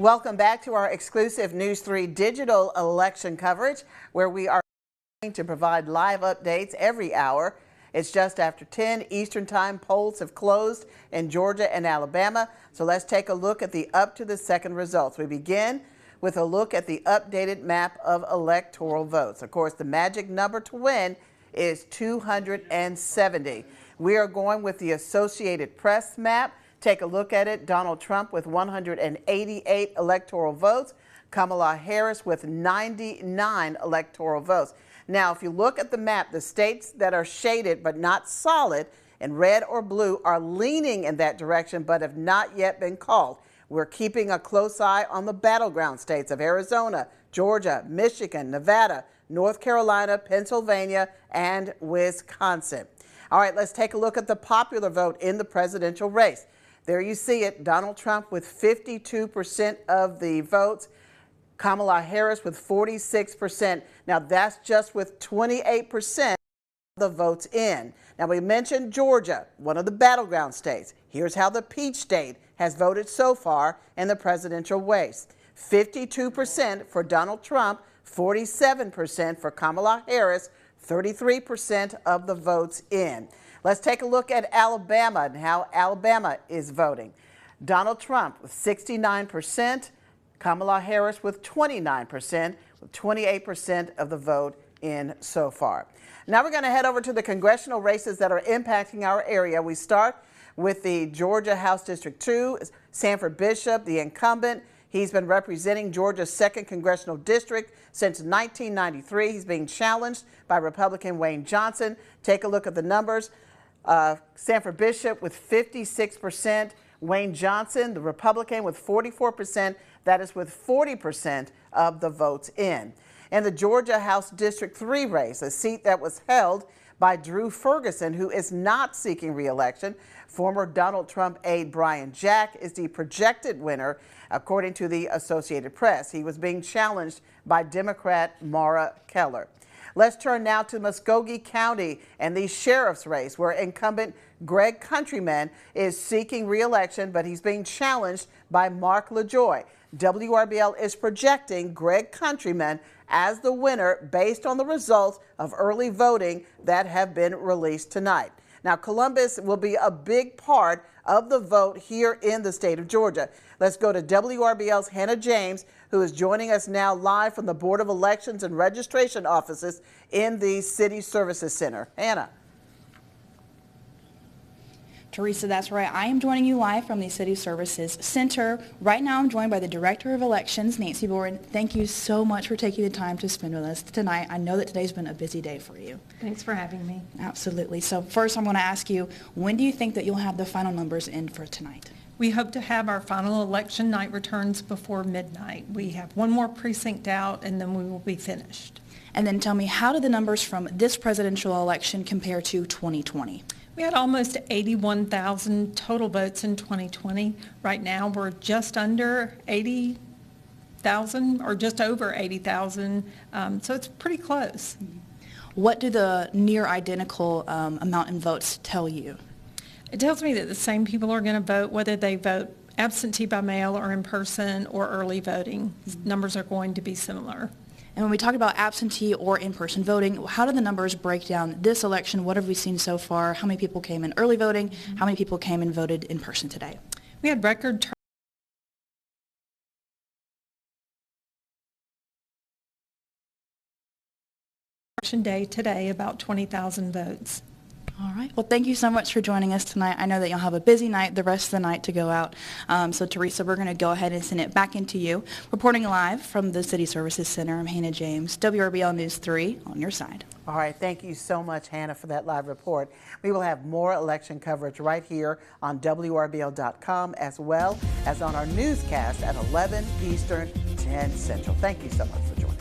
Welcome back to our exclusive News 3 digital election coverage, where we are going to provide live updates every hour. It's just after 10 Eastern Time. Polls have closed in Georgia and Alabama. So let's take a look at the up to the second results. We begin with a look at the updated map of electoral votes. Of course, the magic number to win is 270. We are going with the Associated Press map. Take a look at it. Donald Trump with 188 electoral votes. Kamala Harris with 99 electoral votes. Now, if you look at the map, the states that are shaded but not solid in red or blue are leaning in that direction but have not yet been called. We're keeping a close eye on the battleground states of Arizona, Georgia, Michigan, Nevada, North Carolina, Pennsylvania, and Wisconsin. All right, let's take a look at the popular vote in the presidential race. There you see it, Donald Trump with 52% of the votes, Kamala Harris with 46%. Now that's just with 28% of the votes in. Now we mentioned Georgia, one of the battleground states. Here's how the Peach State has voted so far in the presidential race. 52% for Donald Trump, 47% for Kamala Harris, 33% of the votes in. Let's take a look at Alabama and how Alabama is voting. Donald Trump with 69%, Kamala Harris with 29%, with 28% of the vote in so far. Now we're going to head over to the congressional races that are impacting our area. We start with the Georgia House District 2, Sanford Bishop, the incumbent. He's been representing Georgia's 2nd Congressional District since 1993. He's being challenged by Republican Wayne Johnson. Take a look at the numbers. Sanford Bishop with 56%. Wayne Johnson, the Republican, with 44%. That is with 40% of the votes in. In the Georgia House District 3 race, a seat that was held by Drew Ferguson, who is not seeking re-election. Former Donald Trump aide Brian Jack is the projected winner, according to the Associated Press. He was being challenged by Democrat Maura Keller. Let's turn now to Muscogee County and the sheriff's race, where incumbent Greg Countryman is seeking re-election, but he's being challenged by Mark LaJoy. WRBL is projecting Greg Countryman as the winner based on the results of early voting that have been released tonight. Now, Columbus will be a big part of the vote here in the state of Georgia. Let's go to WRBL's Hannah James, who is joining us now live from the Board of Elections and Registration offices in the City Services Center. Hannah. Teresa, that's right. I am joining you live from the City Services Center. Right now I'm joined by the Director of Elections, Nancy Boren. Thank you so much for taking the time to spend with us tonight. I know that today's been a busy day for you. Thanks for having me. Absolutely. So first I'm going to ask you, when do you think that you'll have the final numbers in for tonight? We hope to have our final election night returns before midnight. We have one more precinct out and then we will be finished. And then tell me, how did the numbers from this presidential election compare to 2020? We had almost 81,000 total votes in 2020. Right now we're just under 80,000 or just over 80,000, so it's pretty close. What do the near identical amount in votes tell you? It tells me that the same people are going to vote, whether they vote absentee by mail or in person or early voting. Numbers are going to be similar. And when we talk about absentee or in-person voting, how do the numbers break down this election? What have we seen so far? How many people came in early voting? How many people came and voted in person today? We had record election day today, about 20,000 votes. All right. Well, thank you so much for joining us tonight. I know that you'll have a busy night the rest of the night to go out. So, Teresa, we're going to go ahead and send it back into you. Reporting live from the City Services Center, I'm Hannah James, WRBL News 3, on your side. All right. Thank you so much, Hannah, for that live report. We will have more election coverage right here on WRBL.com, as well as on our newscast at 11 Eastern, 10 Central. Thank you so much for joining us.